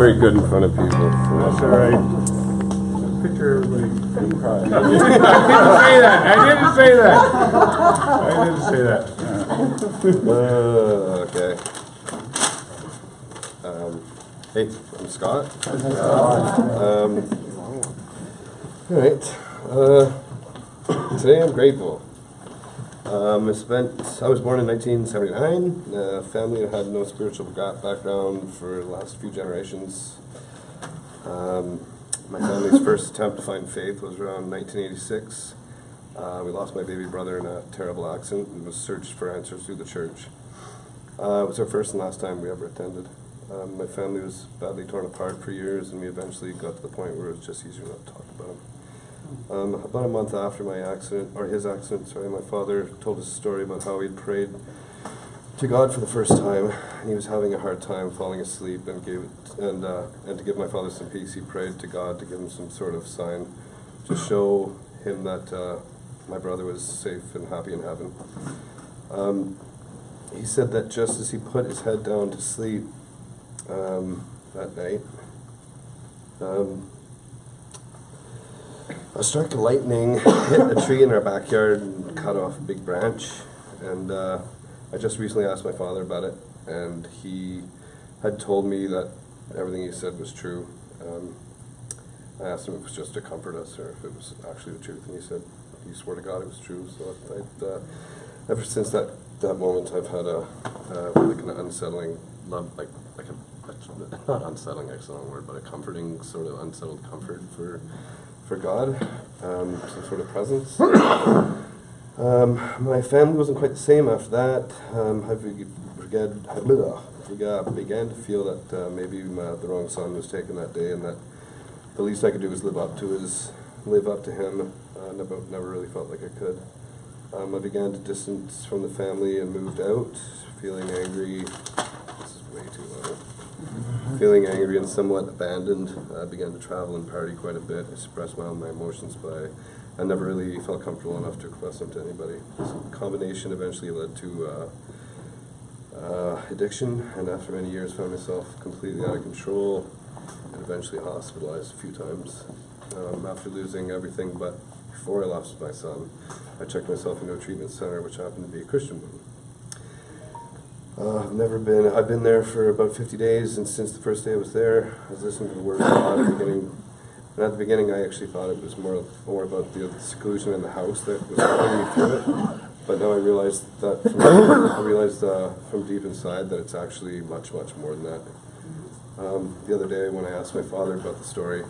very good in front of people. So. That's all right. Picture everybody. I'm crying. I didn't say that. Okay. Hey, I'm Scott. All right. Today I'm grateful. I was born in 1979. A family that had no spiritual background for the last few generations. My family's first attempt to find faith was around 1986. We lost my baby brother in a terrible accident and was searched for answers through the church. It was our first and last time we ever attended. My family was badly torn apart for years, and we eventually got to the point where it was just easier not to talk about him. About a month after his accident, my father told us a story about how he'd prayed to God for the first time. He was having a hard time falling asleep, and to give my father some peace, he prayed to God to give him some sort of sign to show him that my brother was safe and happy in heaven. He said that just as he put his head down to sleep that night, a strike of lightning hit a tree in our backyard and cut off a big branch. And I just recently asked my father about it, and he had told me that everything he said was true. I asked him if it was just to comfort us or if it was actually the truth, and he said he swore to God it was true. So ever since that moment, I've had a really kind of unsettling love, not unsettling, that's the wrong word, but a comforting sort of unsettled comfort for God, some sort of presence. My family wasn't quite the same after that. I began to feel that maybe the wrong son was taken that day, and that the least I could do was live up to him. Never really felt like I could. I began to distance from the family and moved out, feeling angry. This is way too low. Feeling angry and somewhat abandoned. I began to travel and party quite a bit. I suppressed my emotions, but I never really felt comfortable enough to express them to anybody. This combination eventually led to addiction, and after many years found myself completely out of control and eventually hospitalized a few times. After losing everything but before I lost my son, I checked myself into a treatment center, which happened to be a Christian one. I've been there for about 50 days, and since the first day I was there, I was listening to the Word of God at the beginning. And at the beginning, I actually thought it was more about the seclusion in the house that was pulling me through it. But now I realized from deep inside that it's actually much, much more than that. The other day, when I asked my father about the story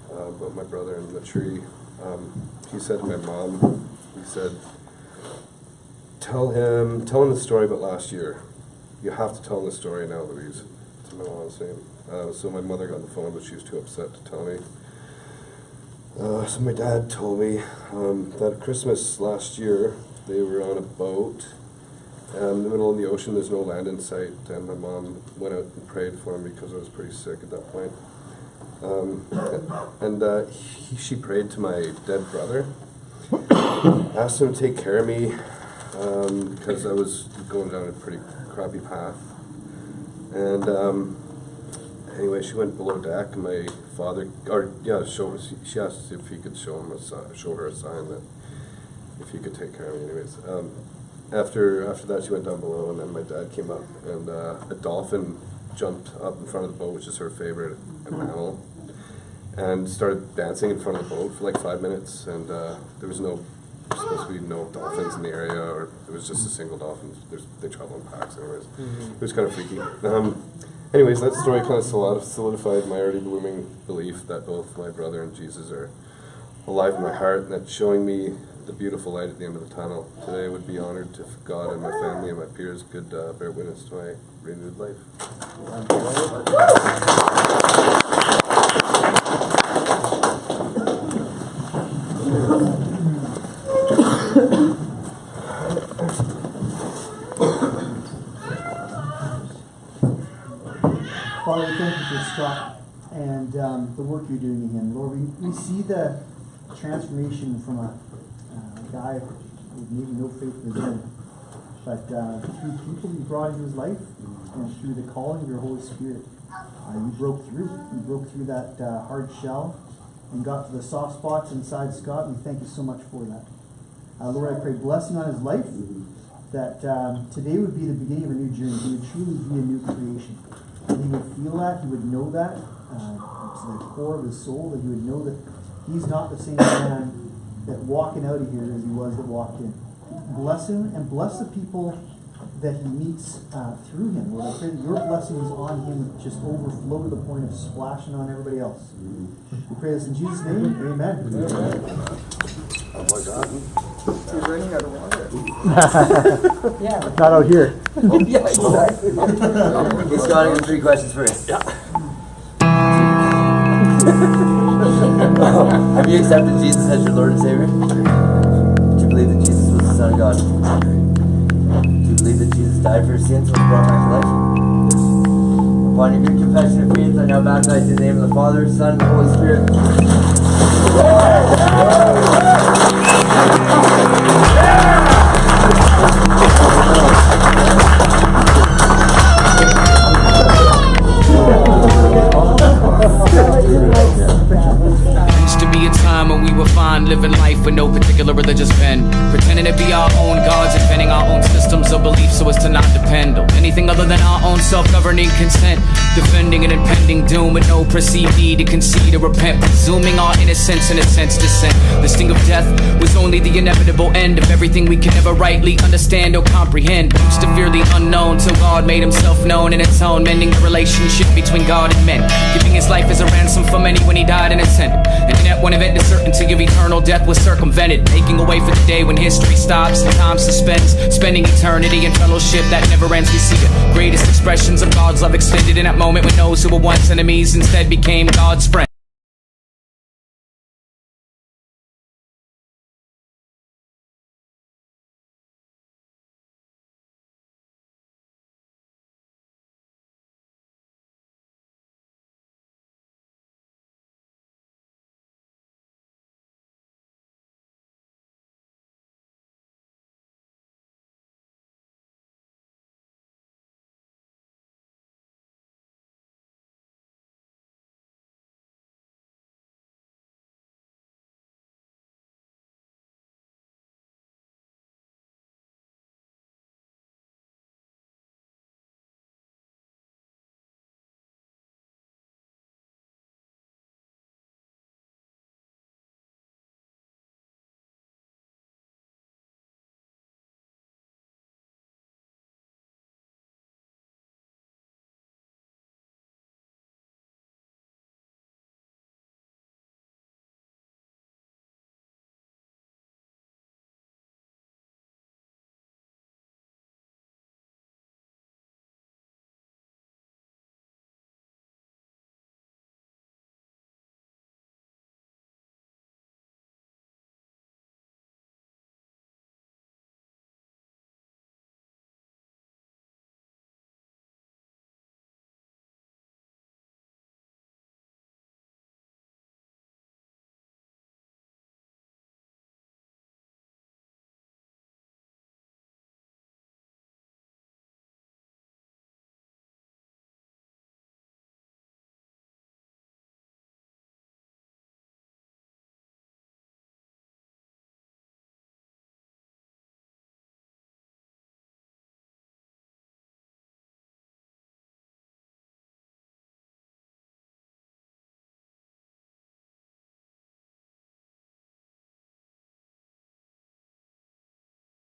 about my brother and the tree, he said to my mom, he said, Tell him the story about last year. You have to tell him the story now, Louise. That's my mom's name. So my mother got on the phone, but she was too upset to tell me. So my dad told me that at Christmas last year, they were on a boat in the middle of the ocean. There's no land in sight, and my mom went out and prayed for him because I was pretty sick at that point. She prayed to my dead brother, asked him to take care of me, because I was going down a pretty crappy path. And anyway, she went below deck, and my father, she asked if he could show her a sign that if he could take care of me. Anyways, after that, she went down below, and then my dad came up, and a dolphin jumped up in front of the boat, which is her favorite mammal, and started dancing in front of the boat for like 5 minutes, and there was supposed to be no dolphins in the area, or it was just a single dolphin. They travel in packs, anyways. It was kind of freaky. Anyways, that story kind of solidified my already blooming belief that both my brother and Jesus are alive in my heart, and that showing me the beautiful light at the end of the tunnel. Today I would be honored if God and my family and my peers could bear witness to my renewed life. Father, we thank you for Scott and the work you're doing in him. Lord, we see the transformation from a guy with maybe no faith in him, but through people you brought into his life and through the calling of your Holy Spirit, you broke through. You broke through that hard shell and got to the soft spots inside Scott, and we thank you so much for that. Lord, I pray blessing on his life, that today would be the beginning of a new journey. He would truly be a new creation. That he would feel that, he would know that to the core of his soul, that he would know that he's not the same man that walking out of here as he was that walked in. Bless him and bless the people that he meets through him. Lord, I pray that your blessings on him just overflow to the point of splashing on everybody else. We pray this in Jesus' name. Amen. Oh my God. He's running out of water. Yeah. Not out here. Yeah, exactly. Okay, Scott, I got 3 questions for you. Have you accepted Jesus as your Lord and Savior? Do you believe that Jesus was the Son of God? Do you believe that Jesus died for your sins and was brought back to life? Upon your good confession of faith, I now baptize you in the name of the Father, Son, and Holy Spirit. Used to be a time when we were fine, living life with no particular religious bend, pretending to be our own gods, inventing our own systems of belief so as to not depend on anything other than our own self-governing consent, defending an impending doom with no perceived need to concede or repent, presuming our innocence in a sense descent. The sting of death was only the inevitable end of everything we can never rightly understand or comprehend. Used to fear the unknown till God made himself known in its own, mending the relationship between God and men, giving his life as a ransom for many when he died and ascended. And in that one event, the certainty of eternal death was circumvented, making a way for the day when history stops and time suspends, spending eternity in fellowship that never ends. We see the greatest expressions of God's love extended in that moment when those who were once enemies instead became God's friends.